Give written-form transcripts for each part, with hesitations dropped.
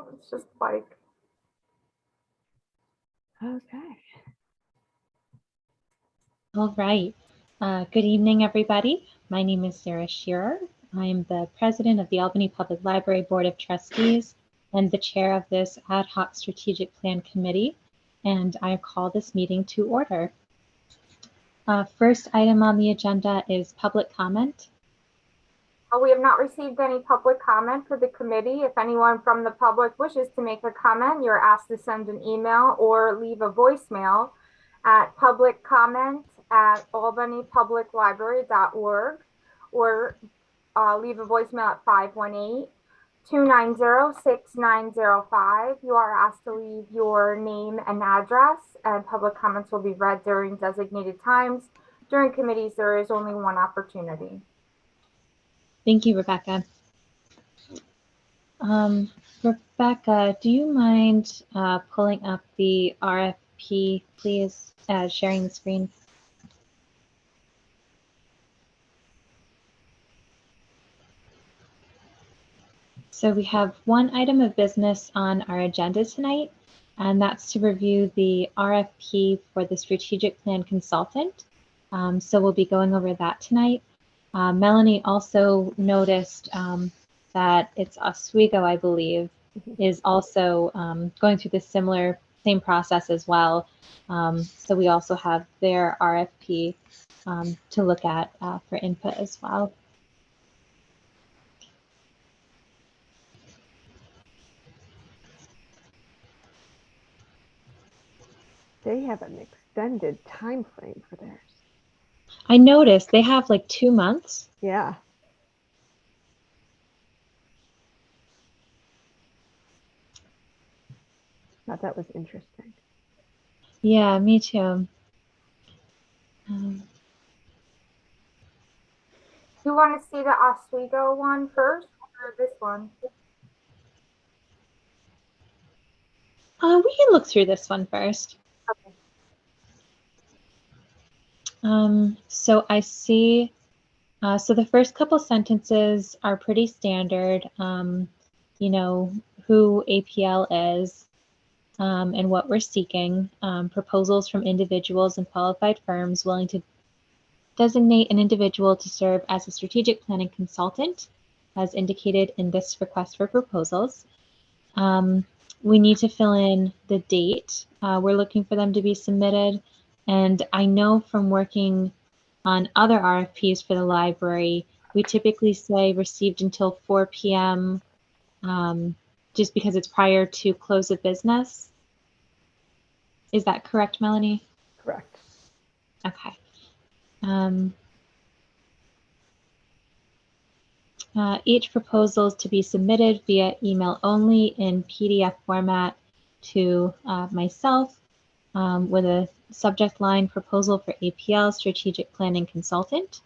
No, it's just like. Okay. All right. Good evening, everybody. My name is Sarah Shearer. I am the president of the Albany Public Library Board of Trustees and the chair of this ad hoc strategic plan committee, and I call this meeting to order. First item on the agenda is public comment. We have not received any public comment for the committee. If anyone from the public wishes to make a comment, you're asked to send an email or leave a voicemail at publiccomment@albanypubliclibrary.org or leave a voicemail at 518-290-6905. You are asked to leave your name and address, and public comments will be read during designated times. During committees, there is only one opportunity. Thank you, Rebecca. Rebecca, do you mind pulling up the RFP, please, sharing the screen? So we have one item of business on our agenda tonight, and that's to review the RFP for the strategic plan consultant. So we'll be going over that tonight. Melanie also noticed that it's Oswego, I believe, is also going through the same process as well. So we also have their RFP to look at for input as well. They have an extended time frame for theirs. I noticed they have like 2 months. Yeah. Thought that was interesting. Yeah, me too. You want to see the Oswego one first or this one? We can look through this one first. Okay. So I see, so the first couple sentences are pretty standard. You know, who APL is and what we're seeking. Proposals from individuals and qualified firms willing to designate an individual to serve as a strategic planning consultant, as indicated in this request for proposals. We need to fill in the date. We're looking for them to be submitted. And I know from working on other RFPs for the library, we typically say received until 4 p.m. Just because it's prior to close of business. Is that correct, Melanie? Correct. Okay. Each proposal is to be submitted via email only in PDF format to myself with a subject line proposal for APL strategic planning consultant.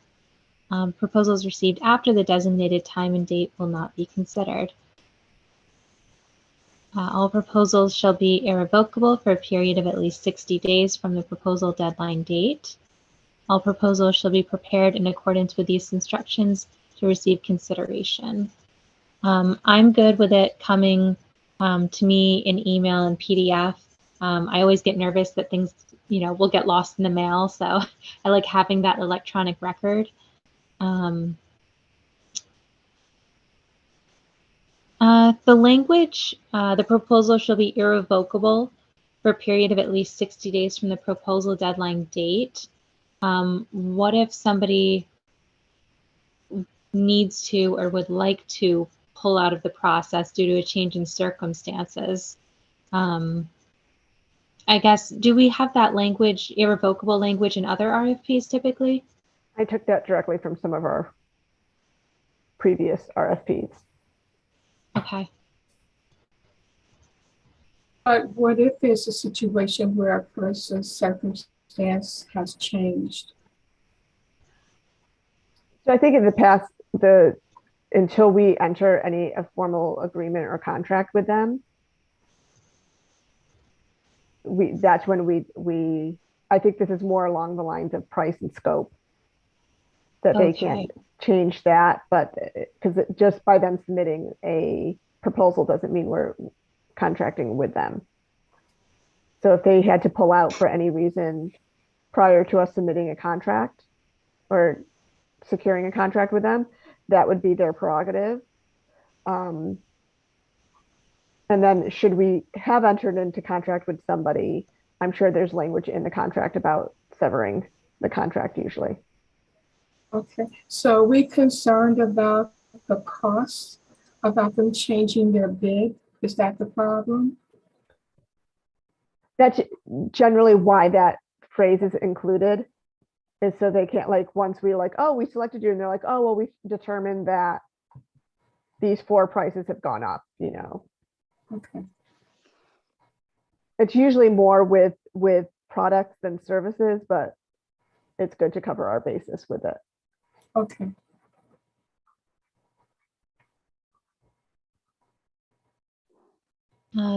Proposals received after the designated time and date will not be considered. All proposals shall be irrevocable for a period of at least 60 days from the proposal deadline date. All proposals shall be prepared in accordance with these instructions to receive consideration. I'm good with it coming to me in email and PDF. I always get nervous that things, you know, will get lost in the mail, so I like having that electronic record. The language, the proposal shall be irrevocable for a period of at least 60 days from the proposal deadline date. What if somebody needs to or would like to pull out of the process due to a change in circumstances? I guess, do we have that language, irrevocable language in other RFPs typically? I took that directly from some of our previous RFPs. Okay. But what if it's a situation where a person's circumstance has changed? So I think in the past, until we enter a formal agreement or contract with them, that's when I think this is more along the lines of price and scope, that they can change that, but because just by them submitting a proposal doesn't mean contracting with them. So if they had to pull out for any reason prior to us submitting a contract or securing a contract with them, that would be their prerogative. And then should we have entered into contract with somebody, I'm sure there's language in the contract about severing the contract usually. Okay, so are we concerned about the cost, about them changing their bid? Is that the problem? That's generally why that phrase is included, is so they can't, like, once we like, oh, we selected you, and they're like, oh, well, we determined that these 4 prices have gone up, you know. Okay, It's usually more with products than services, but it's good to cover our basis with it. okay.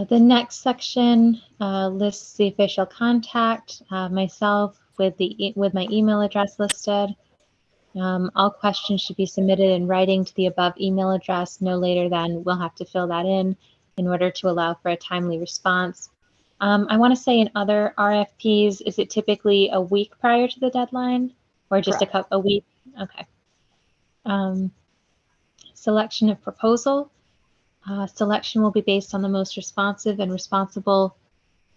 The next section lists the official contact, myself with my email address listed. All questions should be submitted in writing to the above email address no later than, we'll have to fill that in order to allow for a timely response. I want to say in other RFPs, is it typically a week prior to the deadline or just a week? Okay. Selection of proposal. Selection will be based on the most responsive and responsible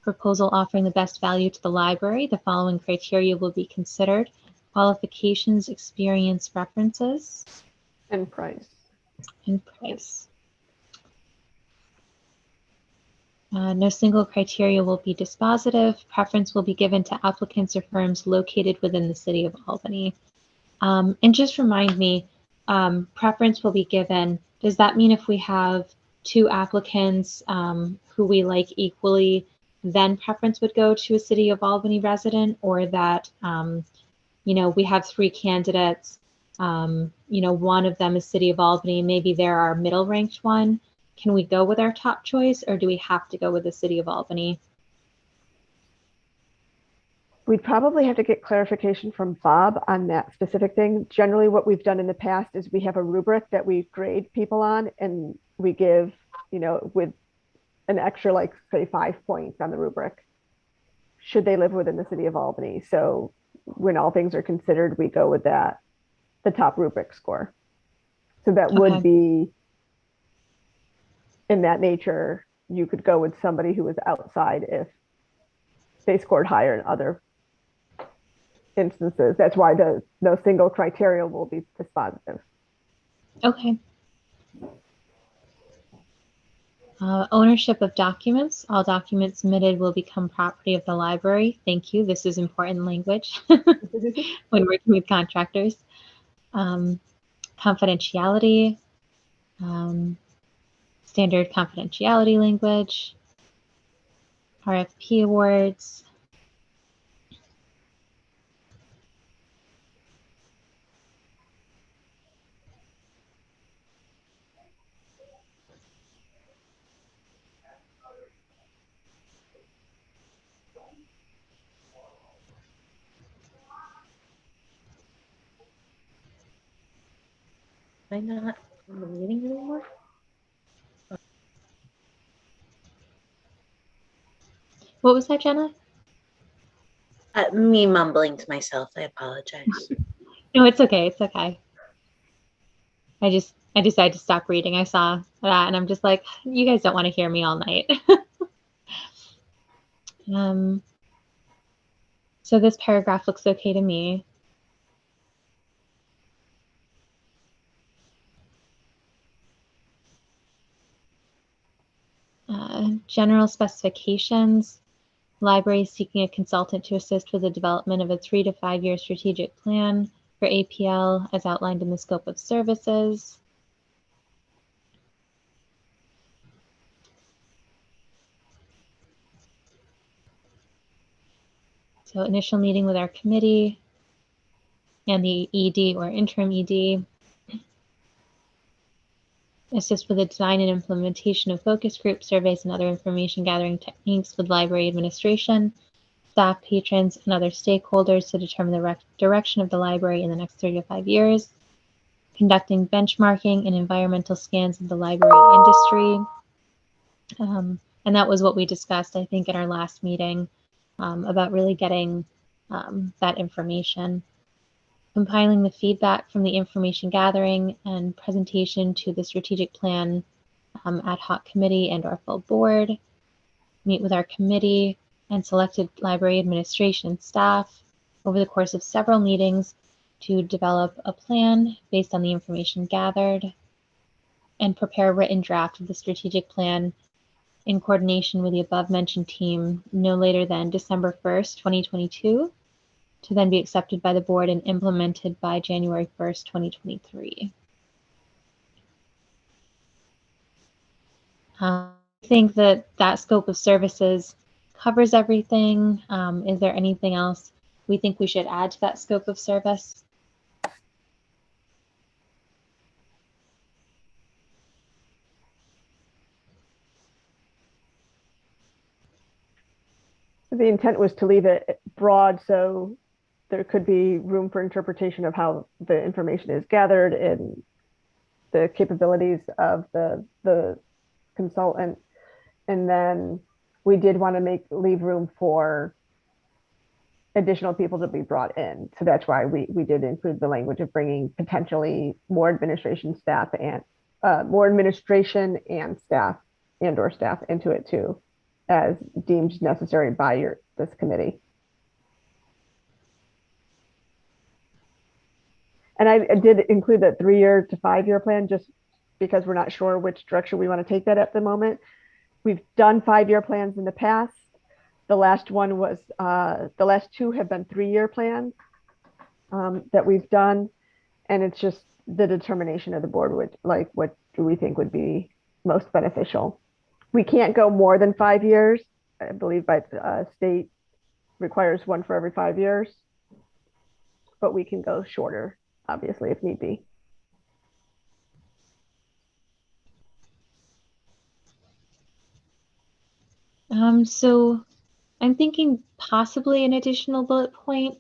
proposal offering the best value to the library. The following criteria will be considered: qualifications, experience, references, And price. and price. No single criteria will be dispositive. Preference will be given to applicants or firms located within the city of Albany. And just remind me, preference will be given. Does that mean if we have 2 applicants who we like equally, then preference would go to a city of Albany resident, or that, you know, we have 3 candidates, you know, one of them is city of Albany, maybe they're our middle ranked one. Can we go with our top choice, or do we have to go with the city of Albany? We'd probably have to get clarification from Bob on that specific thing. Generally, what we've done in the past is we have a rubric that we grade people on, and we give, you know, with an extra, like, say, 5 points on the rubric, should they live within the city of Albany. So when all things are considered, we go with that, the top rubric score. So that would be, in that nature, you could go with somebody who was outside if they scored higher in other instances. That's why no single criteria will be dispositive. Okay. Ownership of documents. All documents submitted will become property of the library. Thank you. This is important language when working with contractors. Confidentiality. Standard confidentiality language. RFP awards. Am I not in the meeting anymore? What was that, Jenna? Me mumbling to myself. I apologize. No, it's okay. It's okay. I decided to stop reading. I saw that and I'm just like, you guys don't want to hear me all night. So this paragraph looks okay to me. General specifications. Library seeking a consultant to assist with the development of a 3 to 5 year strategic plan for APL as outlined in the scope of services. So initial meeting with our committee and the ED or interim ED. Assist with the design and implementation of focus group surveys and other information gathering techniques with library administration, staff, patrons, and other stakeholders to determine the direction of the library in the next 3 to 5 years. Conducting benchmarking and environmental scans of the library industry. And that was what we discussed, I think, in our last meeting about really getting that information. Compiling the feedback from the information gathering and presentation to the strategic plan ad hoc committee and our full board. Meet with our committee and selected library administration staff over the course of several meetings to develop a plan based on the information gathered and prepare a written draft of the strategic plan in coordination with the above mentioned team no later than December 1st, 2022, to then be accepted by the board and implemented by January 1st, 2023. I think that scope of services covers everything. Is there anything else we think we should add to that scope of service? The intent was to leave it broad so there could be room for interpretation of how the information is gathered and the capabilities of the consultant. And then we did want to leave room for additional people to be brought in. So that's why we did include the language of bringing potentially more administration staff and more administration and staff or staff into it too, as deemed necessary by this committee. And I did include that 3-year to 5-year plan just because we're not sure which direction we want to take that at the moment. We've done 5-year plans in the past. The last one was, the last 2 have been 3-year plans that we've done. And it's just the determination of the board would like, what do we think would be most beneficial? We can't go more than 5 years. I believe by state requires 1 for every 5 years, but we can go shorter, obviously, if need be. So I'm thinking possibly an additional bullet point.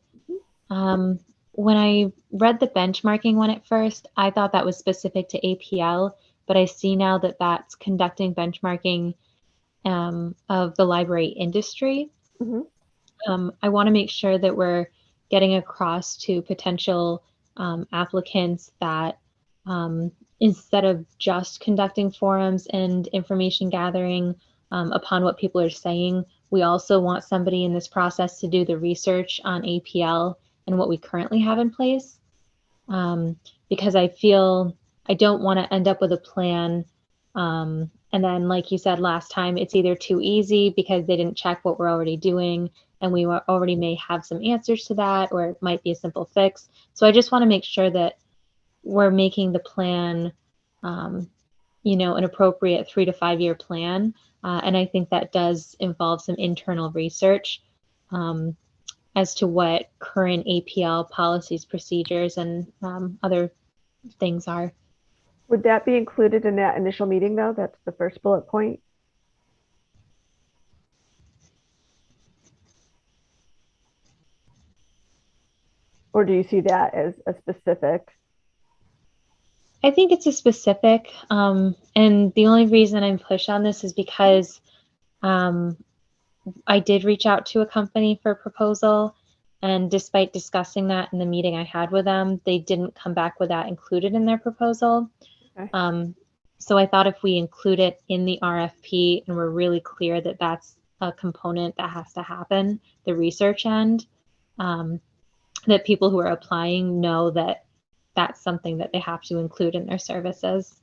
When I read the benchmarking one at first, I thought that was specific to APL, but I see now that that's conducting benchmarking of the library industry. Mm-hmm. I want to make sure that we're getting across to potential applicants that instead of just conducting forums and information gathering upon what people are saying, we also want somebody in this process to do the research on APL and what we currently have in place. Because I feel I don't want to end up with a plan and then, like you said last time, it's either too easy because they didn't check what we're already doing and we already may have some answers to that, or it might be a simple fix. So I just want to make sure that we're making the plan, you know, an appropriate 3 to 5 year plan. And I think that does involve some internal research as to what current APL policies, procedures, and other things are. Would that be included in that initial meeting, though? That's the first bullet point. Or do you see that as a specific? I think it's a specific, and the only reason I'm pushed on this is because I did reach out to a company for a proposal, and despite discussing that in the meeting I had with them, they didn't come back with that included in their proposal. Okay. So I thought if we include it in the RFP and we're really clear that that's a component that has to happen, the research end, that people who are applying know that that's something that they have to include in their services.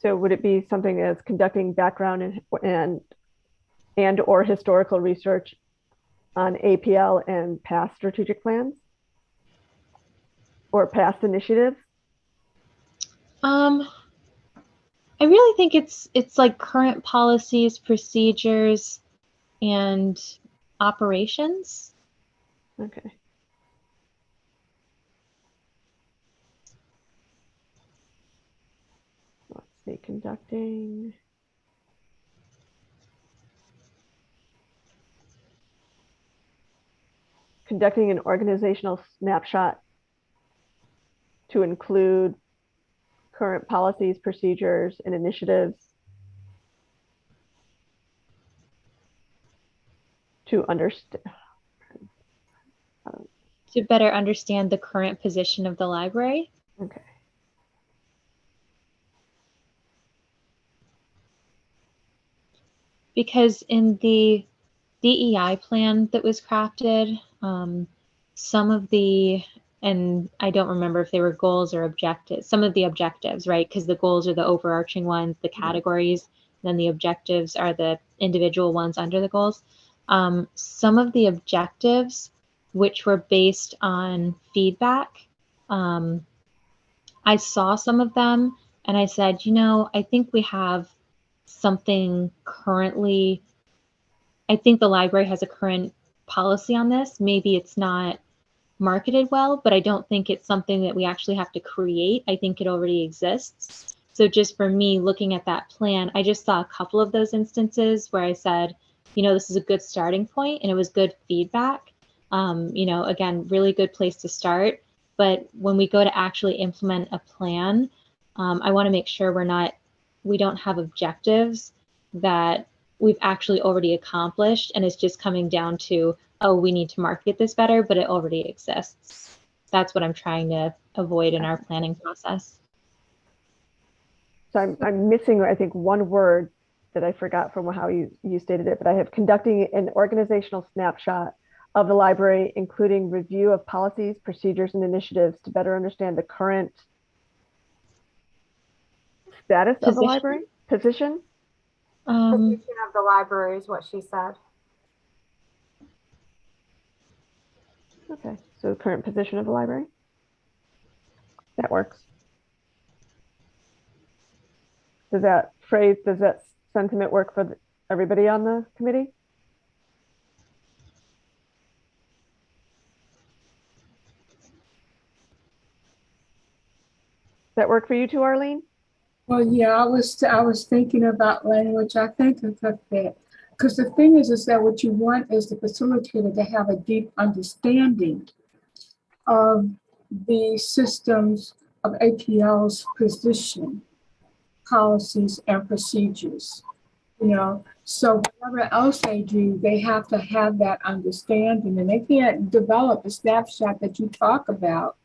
So would it be something as conducting background and or historical research on APL and past strategic plans or past initiatives? I really think it's like current policies, procedures, and operations. Okay. Let's see, conducting an organizational snapshot to include current policies, procedures, and initiatives To understand. To better understand the current position of the library. Okay. Because in the DEI plan that was crafted, some of the, and I don't remember if they were goals or objectives, some of the objectives, right? Because the goals are the overarching ones, the categories, then the objectives are the individual ones under the goals. Some of the objectives, which were based on feedback, I saw some of them and I said, you know, I think we have something currently, I think the library has a current policy on this. Maybe it's not marketed well, but I don't think it's something that we actually have to create. I think it already exists. So just for me, looking at that plan, I just saw a couple of those instances where I said, you know, this is a good starting point and it was good feedback. You know, again, really good place to start. But when we go to actually implement a plan, I want to make sure we don't have objectives that we've actually already accomplished and it's just coming down to, oh, we need to market this better, but it already exists. That's what I'm trying to avoid in our planning process. So I'm missing, I think, one word that I forgot from how you stated it, but I have conducting an organizational snapshot of the library, including review of policies, procedures, and initiatives to better understand the current status of the library, position. Position of the library is what she said. Okay, so current position of the library. That works. Does that sentiment work for everybody on the committee? Does that work for you too, Arlene? Well, yeah, I was thinking about language. I think it's a fit. Because the thing is that what you want is the facilitator to have a deep understanding of the systems of APL's position, policies, and procedures. You know, so whatever else they do, they have to have that understanding, and they can't develop a snapshot that you talk about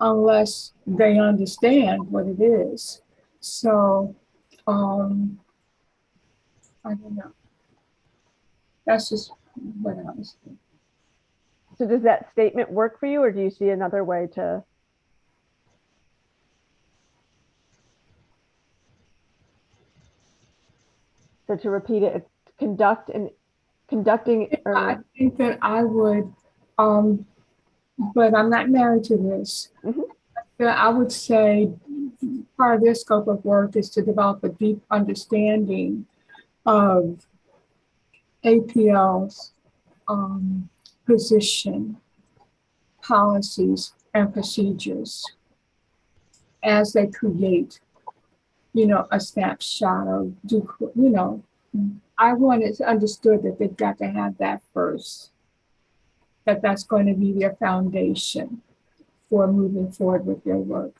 unless they understand what it is. So, I don't know. That's just what I was thinking. So does that statement work for you, or do you see another way to? So to repeat it, it's conducting. I think that I would, but I'm not married to this. I would say part of their scope of work is to develop a deep understanding of APL's position, policies, and procedures as they create, you know, a snapshot of, you know, I want it understood that they've got to have that first, that that's going to be their foundation for moving forward with their work.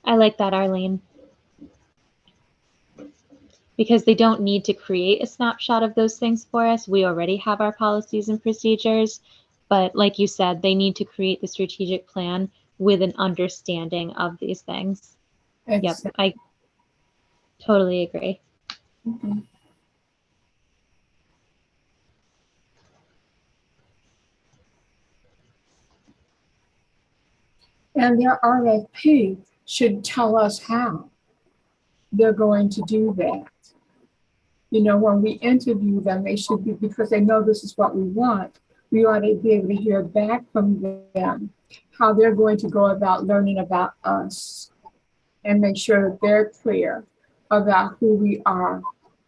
I like that, Arlene. Because they don't need to create a snapshot of those things for us. We already have our policies and procedures, but like you said, they need to create the strategic plan with an understanding of these things. Exactly. Yep, I totally agree. Mm-hmm. And their RFP should tell us how they're going to do that. You know, when we interview them, they should be, because they know this is what we want, we ought to be able to hear back from them how they're going to go about learning about us and make sure that they're clear about who we are,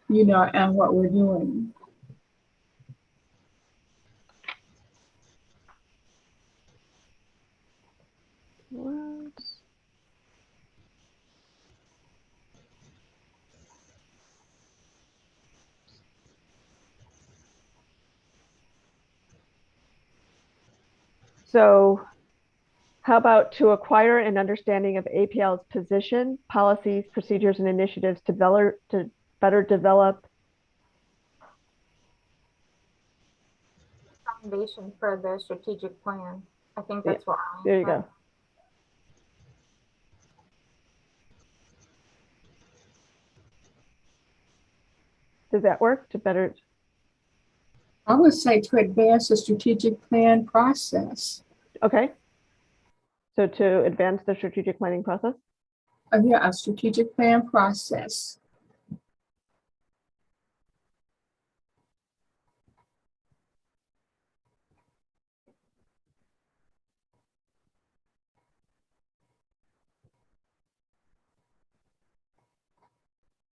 you know, and what we're doing. What? So how about to acquire an understanding of APL's position, policies, procedures, and initiatives to better develop recommendation for the strategic plan. I think Yeah, that's what. there you go. Does that work to better? I would say to advance the strategic plan process. Okay. So to advance the strategic planning process? Yeah, a strategic plan process.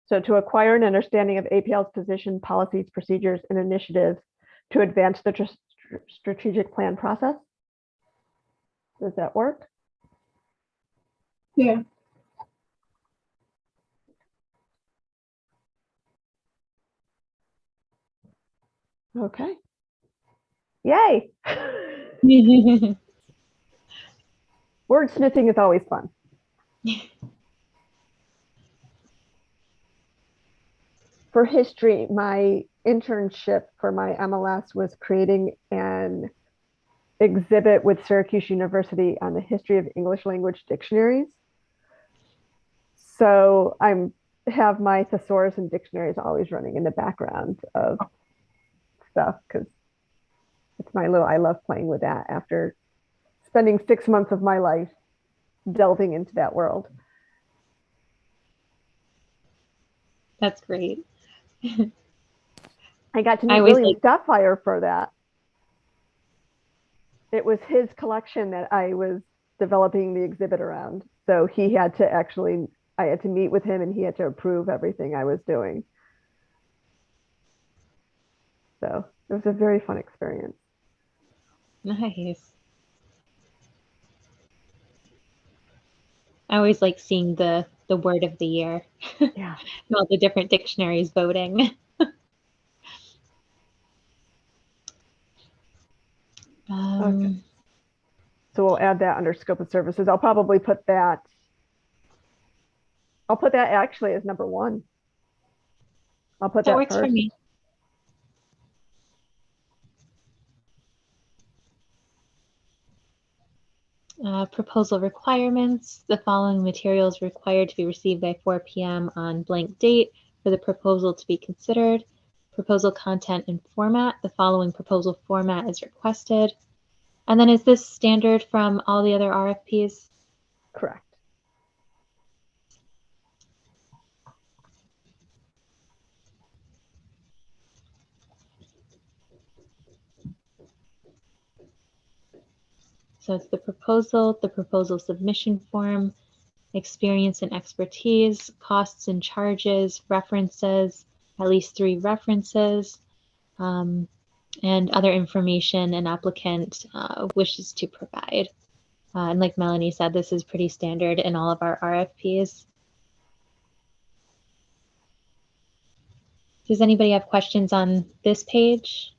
So to acquire an understanding of APL's position, policies, procedures, and initiatives to advance the strategic plan process? Does that work? Yeah. Okay. Yay. Wordsmithing is always fun. For history, my internship for my MLS was creating an exhibit with Syracuse University on the history of English language dictionaries. So I have my thesaurus and dictionaries always running in the background of stuff because it's my little, I love playing with that after spending 6 months of my life delving into that world. That's great. I got to meet William Sapphire for that. It was his collection that I was developing the exhibit around. So he had to actually, I had to meet with him and he had to approve everything I was doing. So it was a very fun experience. Nice. I always like seeing the word of the year. Yeah. All the different dictionaries voting. Okay. So we'll add that under scope of services. I'll probably put that. I'll put that actually as number 1. I'll put that works first. For me. Proposal requirements. The following materials required to be received by 4 p.m. on blank date for the proposal to be considered. Proposal content and format. The following proposal format is requested. And then is this standard from all the other RFPs? Correct. So it's the proposal submission form, experience and expertise, costs and charges, references, at least 3 references, and other information an applicant wishes to provide. And like Melanie said, this is pretty standard in all of our RFPs. Does anybody have questions on this page?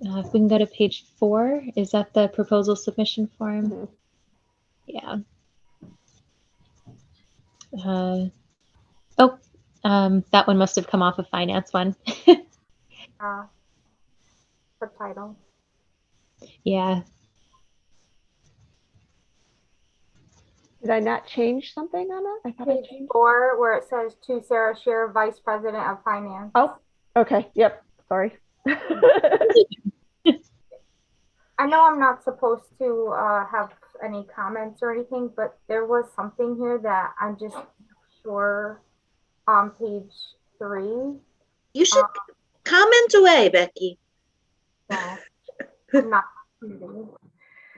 If we can go to page 4, is that the proposal submission form? Mm-hmm. Yeah. That one must have come off of finance one. Subtitle. Yeah. Did I not change something on that? I thought Page I changed 4, where it says to Sarah Shearer, Vice President of Finance. Oh, okay. Yep. Sorry. I know I'm not supposed to have any comments or anything, but there was something here that I'm just sure on page 3. You should comment away, Becky. Well, I'm not.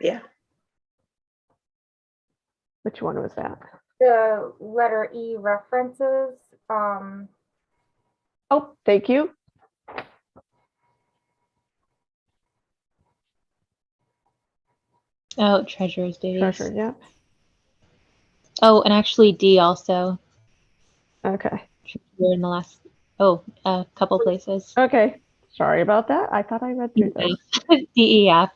Yeah. Which one was that? The letter E references. Oh, thank you. Oh, treasurer's duties. Treasurer, yeah. Oh, and actually D also. Okay. In the last, a couple places. Okay. Sorry about that. I thought I read through those. DEF.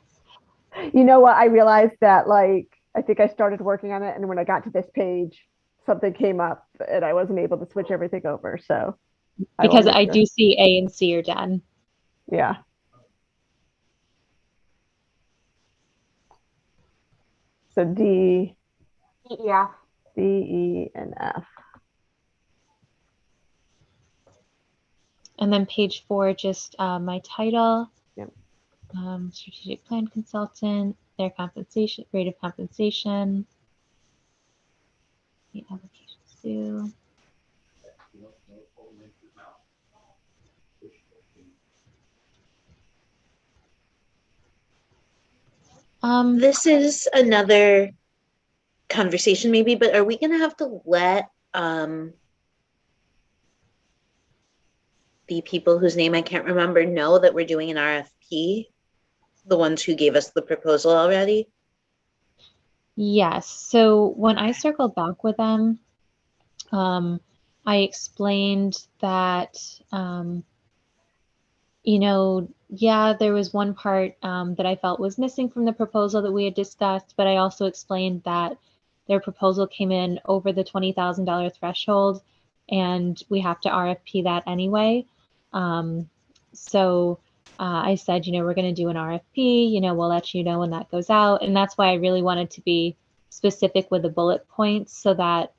You know what? I realized that, like, I think I started working on it, and when I got to this page, something came up and I wasn't able to switch everything over. So Because I do see A and C are done. Yeah. So D, Yeah. C, E, and F. And then page 4, just my title, Yep. strategic plan consultant, their compensation, rate of compensation, the applications due. This is another conversation maybe, but are we gonna have to let the people whose name I can't remember know that we're doing an RFP? The ones who gave us the proposal already? Yes. So when I circled back with them, I explained that, you know, yeah, there was one part that I felt was missing from the proposal that we had discussed, but I also explained that their proposal came in over the $20,000 threshold, and we have to RFP that anyway. So I said, you know, we're going to do an RFP, you know, we'll let you know when that goes out. And that's why I really wanted to be specific with the bullet points so that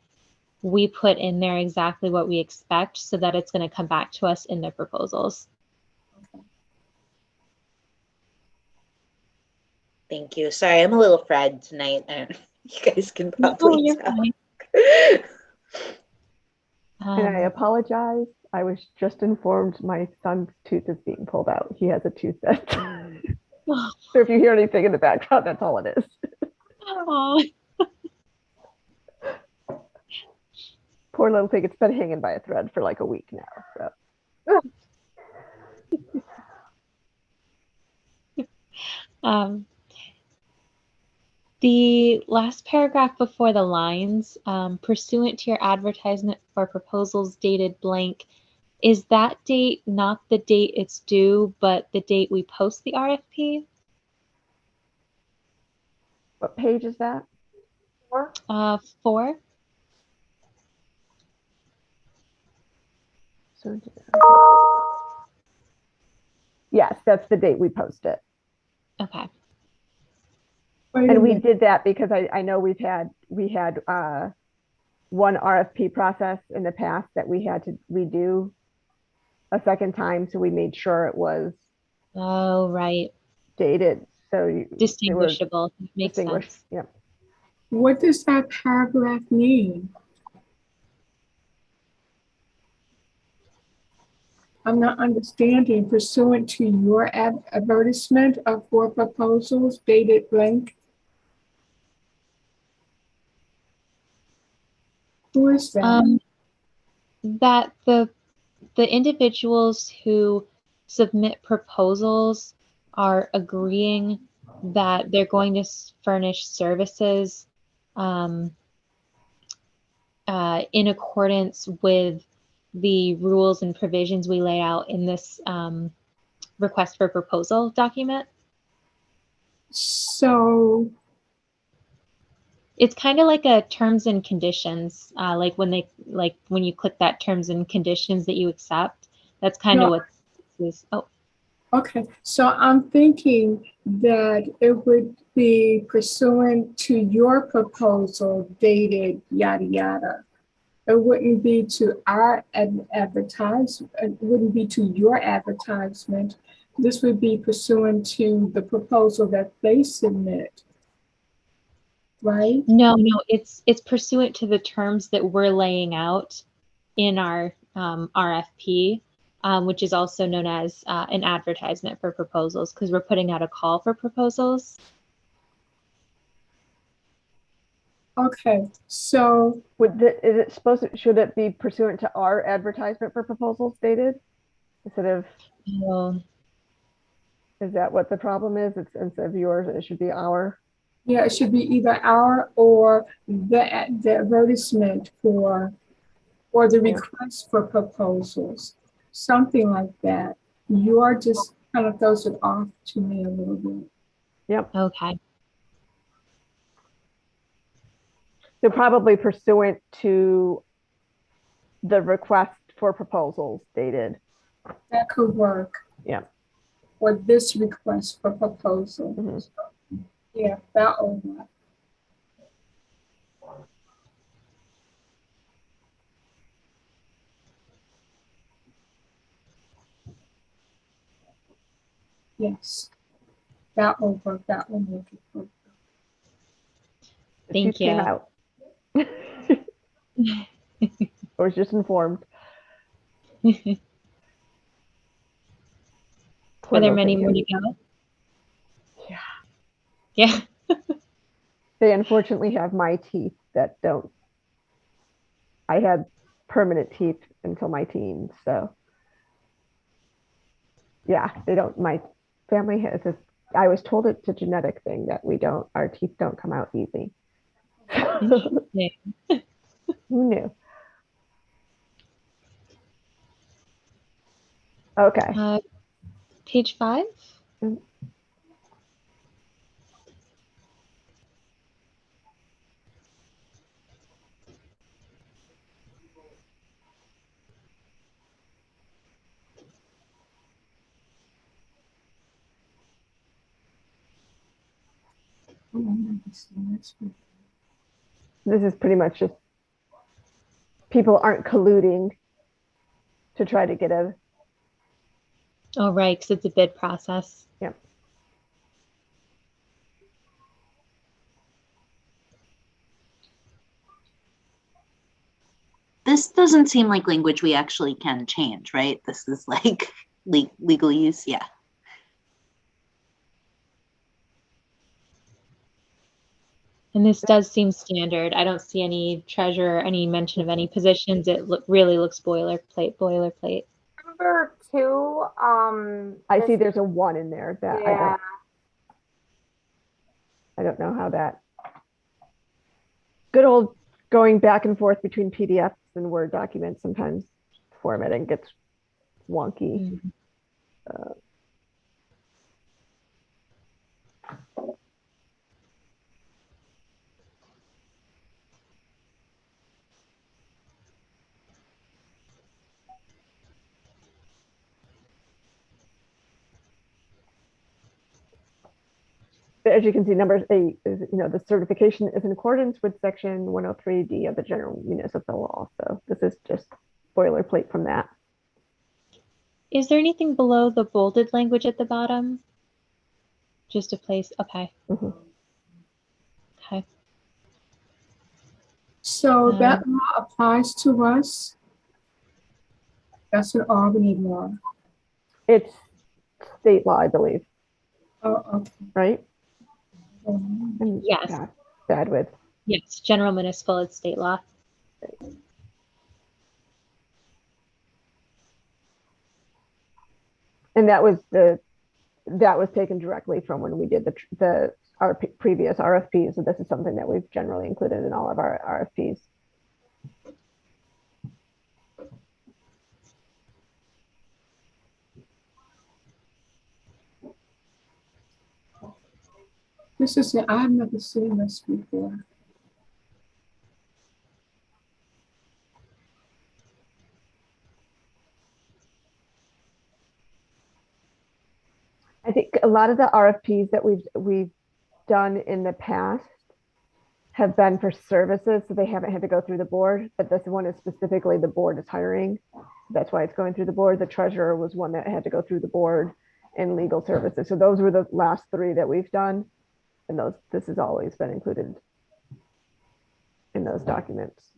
we put in there exactly what we expect so that it's going to come back to us in the proposals. Thank you. Sorry, I'm a little fried tonight. You guys can No, probably you're tell. fine. And I apologize. I was just informed my son's tooth is being pulled out. He has a tooth that. So if you hear anything in the background, that's all it is. Oh. Poor little thing. It's been hanging by a thread for like a week now. So. The last paragraph before the lines, pursuant to your advertisement for proposals dated blank, is that date not the date it's due, but the date we post the RFP? What page is that? 4. So, yes, that's the date we post it. Okay. And we did that because I know we had one RFP process in the past that we had to redo a second time. So we made sure it was Right. dated. So Distinguishable. Makes sense. Yeah. What does that paragraph mean? I'm not understanding. Pursuant to your advertisement of 4 proposals dated blank. Who is that? That the individuals who submit proposals are agreeing that they're going to furnish services in accordance with the rules and provisions we lay out in this request for proposal document. So it's kind of like a terms and conditions, like when you click that terms and conditions that you accept. That's kind of what this is. Oh. Okay, so I'm thinking that it would be pursuant to your proposal dated yada yada. It wouldn't be to our advertisement. It wouldn't be to your advertisement. This would be pursuant to the proposal that they submit, right? No, it's pursuant to the terms that we're laying out in our RFP, which is also known as an advertisement for proposals, because we're putting out a call for proposals. Okay, so should it be pursuant to our advertisement for proposals dated instead of? Is that what the problem is? It's instead of yours, it should be our. Yeah, it should be either our or the advertisement for, or the request for proposals, something like that. Your just kind of throws it off to me a little bit. Yep. Okay. So probably pursuant to the request for proposals dated. That could work. Yeah. Or this request for proposal. Mm-hmm. Yeah, that'll work. Yes, that will work. That will make it work. Thank Came you. out. I was just informed. Are there many more to go? Yeah. Yeah. They unfortunately have my teeth that don't. I had permanent teeth until my teens, so yeah, they don't. My family has a. I was told it's a genetic thing that our teeth don't come out easy. Interesting. Who knew? Okay. Page 5. This is pretty much just people aren't colluding to try to get a. Oh, right, because it's a bid process. Yeah. This doesn't seem like language we actually can change, right? This is like legal use. Yeah. And this does seem standard. I don't see any treasure, any mention of any positions. It really looks boilerplate. Number 2, I see there's a 1 in there that yeah. I don't know how that. Good old going back and forth between PDFs and Word documents. Sometimes formatting gets wonky. As you can see, number 8 is, the certification is in accordance with section 103D of the general municipal law. So this is just boilerplate from that. Is there anything below the bolded language at the bottom? Just a place. Okay. Mm-hmm. Okay. So that law applies to us. That's an Albany law. It's state law, I believe. Oh, okay. Right? Mm-hmm. Yes. Bad with. Yes, general municipal, it's state law. And that was taken directly from when we did our previous RFPs. So this is something that we've generally included in all of our RFPs. I've never seen this before. I think a lot of the RFPs that we've done in the past have been for services, so they haven't had to go through the board, but this one is specifically the board is hiring. That's why it's going through the board. The treasurer was one that had to go through the board, and legal services. So those were the last 3 that we've done. And this has always been included in those documents.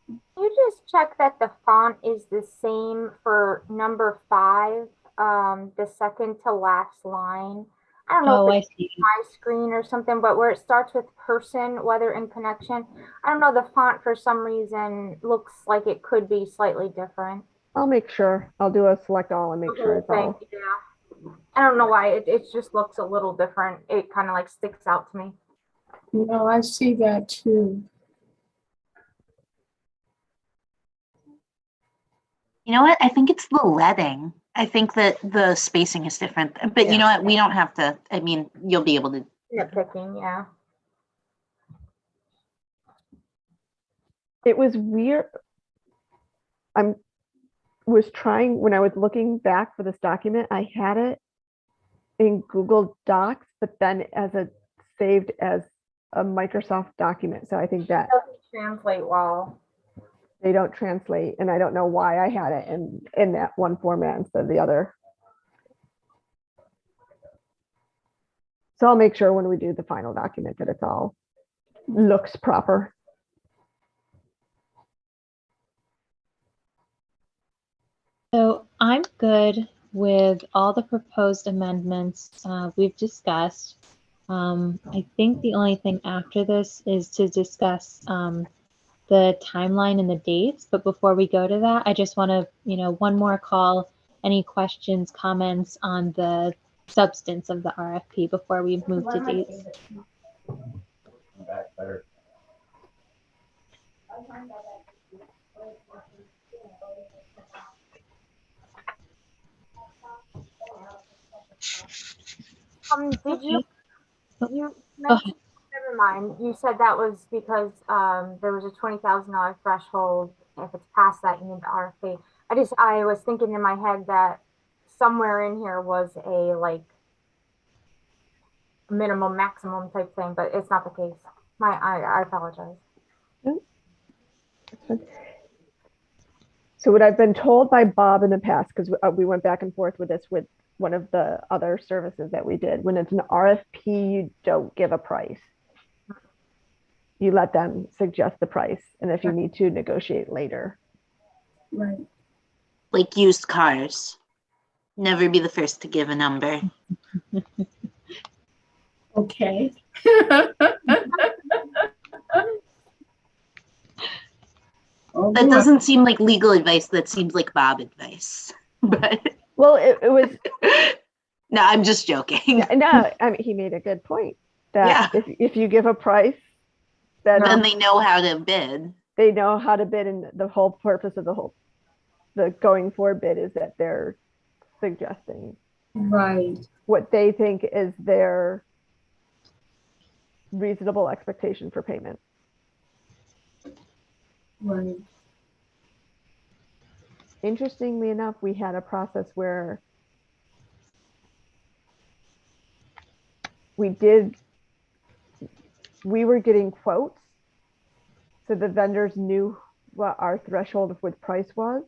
You just check that the font is the same for number 5, the second to last line. I don't know if it's my screen or something, but where it starts with person, whether in connection, I don't know, the font for some reason looks like it could be slightly different. I'll make sure. I'll do a select all and make sure it's all. Yeah. I don't know why. It just looks a little different. It kind of like sticks out to me. No, I see that too. You know what? I think it's the leading. I think that the spacing is different. But you know what? We don't have to. I mean, you'll be able to. Nitpicking, yeah. It was weird. Was trying, when I was looking back for this document, I had it in Google Docs, but then as a saved as a Microsoft document. So I think that doesn't translate well. They don't translate, and I don't know why I had it in that one format instead of the other. So I'll make sure when we do the final document that it's all looks proper. So I'm good with all the proposed amendments we've discussed. I think the only thing after this is to discuss the timeline and the dates. But before we go to that, I just want to, one more call, any questions, comments on the substance of the RFP before we move to dates. Did you mention, never mind, you said that was because there was a $20,000 threshold. If it's past that, you need the RFP. I was thinking in my head that somewhere in here was a like minimum maximum type thing, but it's not the case. I apologize. So what I've been told by Bob in the past, because we went back and forth with this with one of the other services that we did, when it's an RFP, you don't give a price. You let them suggest the price, and if you need to, negotiate later. Right. Like used cars. Never be the first to give a number. Okay. That doesn't seem like legal advice. That seems like Bob advice. But well, it was. No, I'm just joking. No, I mean, he made a good point that if you give a price, then they know how to bid. They know how to bid, and the whole purpose of the going forward bid is that they're suggesting what they think is their reasonable expectation for payment. Right. Interestingly enough, we had a process where we were getting quotes, so the vendors knew what our threshold with price was,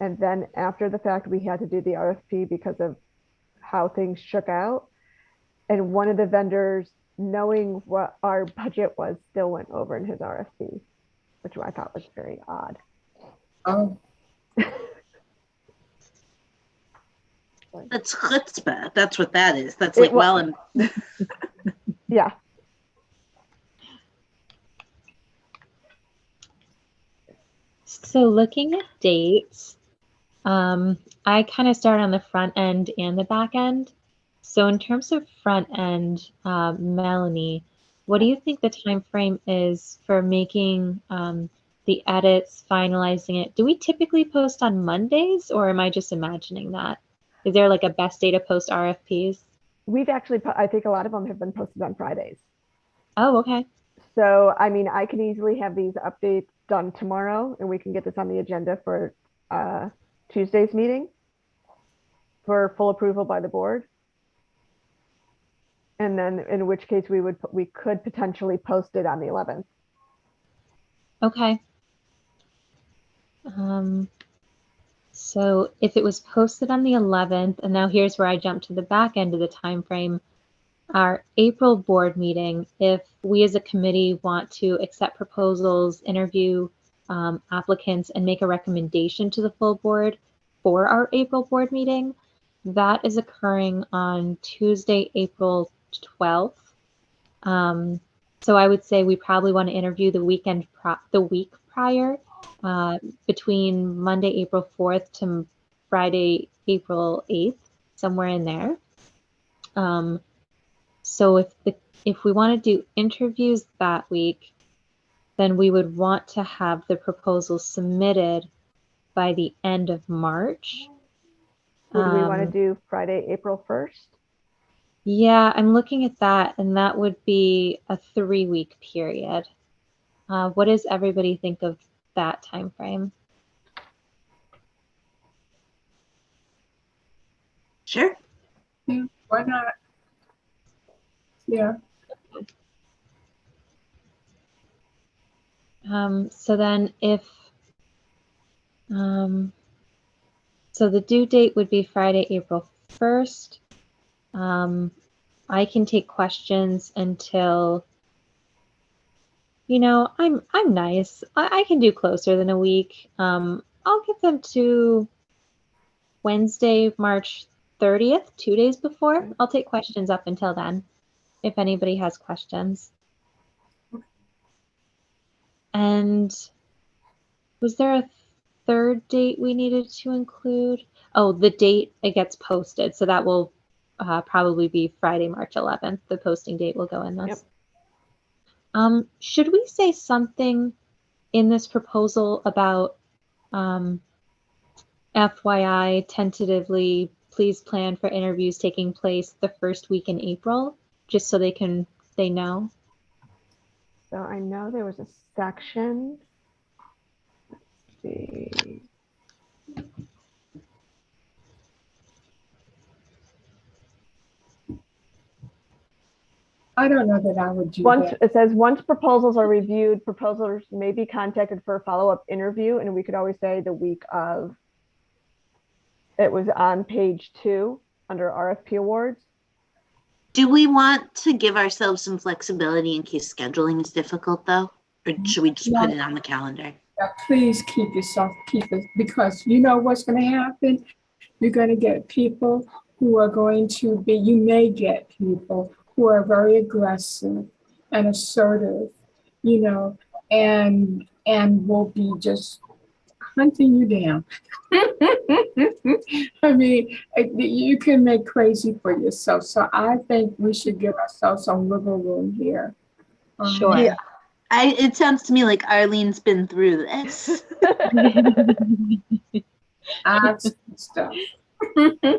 and then after the fact we had to do the RFP because of how things shook out, and one of the vendors, knowing what our budget was, still went over in his RFP, which I thought was very odd. Oh. That's chutzpah. That's what that is. That's like, yeah. So looking at dates, I kind of start on the front end and the back end. So in terms of front end, Melanie, what do you think the time frame is for making the edits, finalizing it? Do we typically post on Mondays, or am I just imagining that? Is there like a best day to post RFPs? We've actually, I think a lot of them have been posted on Fridays. Oh, okay. So, I mean, I can easily have these updates done tomorrow, and we can get this on the agenda for Tuesday's meeting for full approval by the board. And then in which case we could potentially post it on the 11th. Okay. So if it was posted on the 11th, and now here's where I jump to the back end of the time frame, our April board meeting, if we as a committee want to accept proposals, interview applicants, and make a recommendation to the full board for our April board meeting, that is occurring on Tuesday, April 12th. So I would say we probably want to interview the week prior, between Monday, April 4th to Friday, April 8th, somewhere in there. So if we want to do interviews that week, then we would want to have the proposal submitted by the end of March. Would we want to do Friday, April 1st? Yeah, I'm looking at that, and that would be a 3-week period. What does everybody think of that time frame? Sure. Yeah, why not? Yeah. So then so the due date would be Friday, April 1st. I can take questions until, I'm nice. I can do closer than a week. I'll give them to Wednesday, March 30th, 2 days before. I'll take questions up until then, if anybody has questions. And was there a third date we needed to include? Oh, the date it gets posted. So that will probably be Friday, March 11th. The posting date will go in this. Yep. Should we say something in this proposal about FYI, tentatively, please plan for interviews taking place the first week in April, just so they know? So I know there was a section. Let's see. I don't know that I would do that. It says once proposals are reviewed, proposals may be contacted for a follow-up interview, and we could always say the week of. It was on page 2 under RFP awards. Do we want to give ourselves some flexibility in case scheduling is difficult, though? Or should we just put it on the calendar? Yeah, please keep it, because you know what's going to happen? You're going to get people who are going to be, you may get people who are very aggressive and assertive, and will be just hunting you down. I mean, you can make crazy for yourself. So I think we should give ourselves some wiggle room here. Sure. Yeah. It sounds to me like Arlene's been through this. I've seen stuff.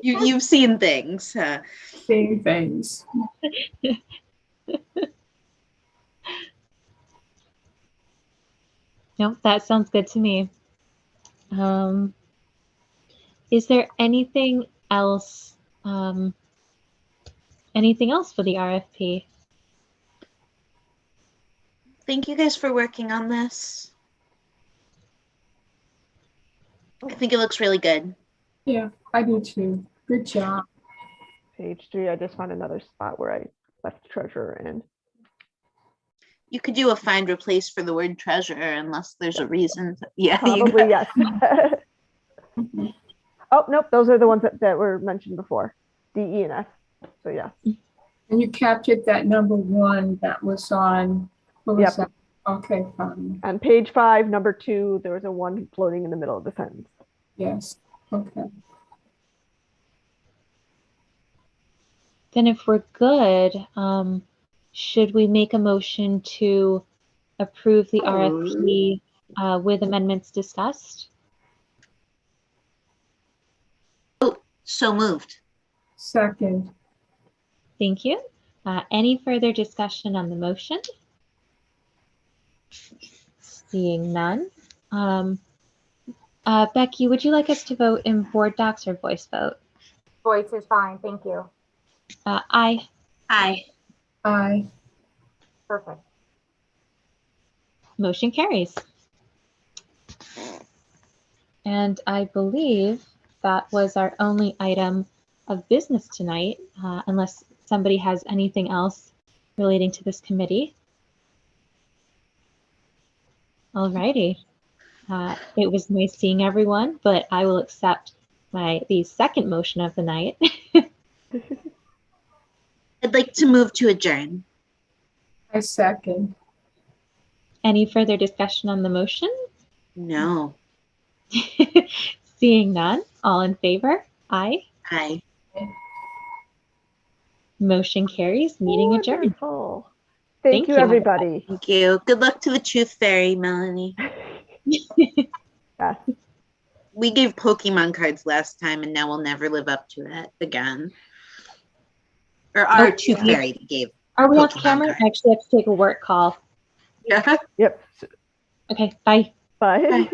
You've seen things. Seen things. Nope, that sounds good to me. Is there anything else? Anything else for the RFP? Thank you guys for working on this. I think it looks really good. Yeah, I do too. Good job. Page 3, I just found another spot where I left treasurer in. You could do a find replace for the word treasurer unless there's a reason. Yeah, probably yes. Oh, nope, those are the ones that were mentioned before, D, E, and F. So yeah. And you captured that number 1 that was on, what was that? Okay, fine. On page 5, number 2, there was a 1 floating in the middle of the sentence. Yes, okay. Then if we're good, should we make a motion to approve the RFP with amendments discussed? Oh, so moved. Second. Thank you. Any further discussion on the motion? Seeing none. Becky, would you like us to vote in board docs or voice vote? Voice is fine, thank you. Aye. Aye. Aye. Perfect. Motion carries. And I believe that was our only item of business tonight, unless somebody has anything else relating to this committee. All righty. It was nice seeing everyone, but I will accept the second motion of the night. I'd like to move to adjourn. I second. Any further discussion on the motion? No. Seeing none, all in favor? Aye. Aye. Motion carries. Meeting adjourned. Thank you, everybody. Thank you. Good luck to the Truth Fairy, Melanie. Yes. We gave Pokemon cards last time, and now we'll never live up to that again. Or our Tooth Fairy gave. Are we off camera? I actually have to take a work call. Yeah. Yep. Okay, bye. Bye. Bye.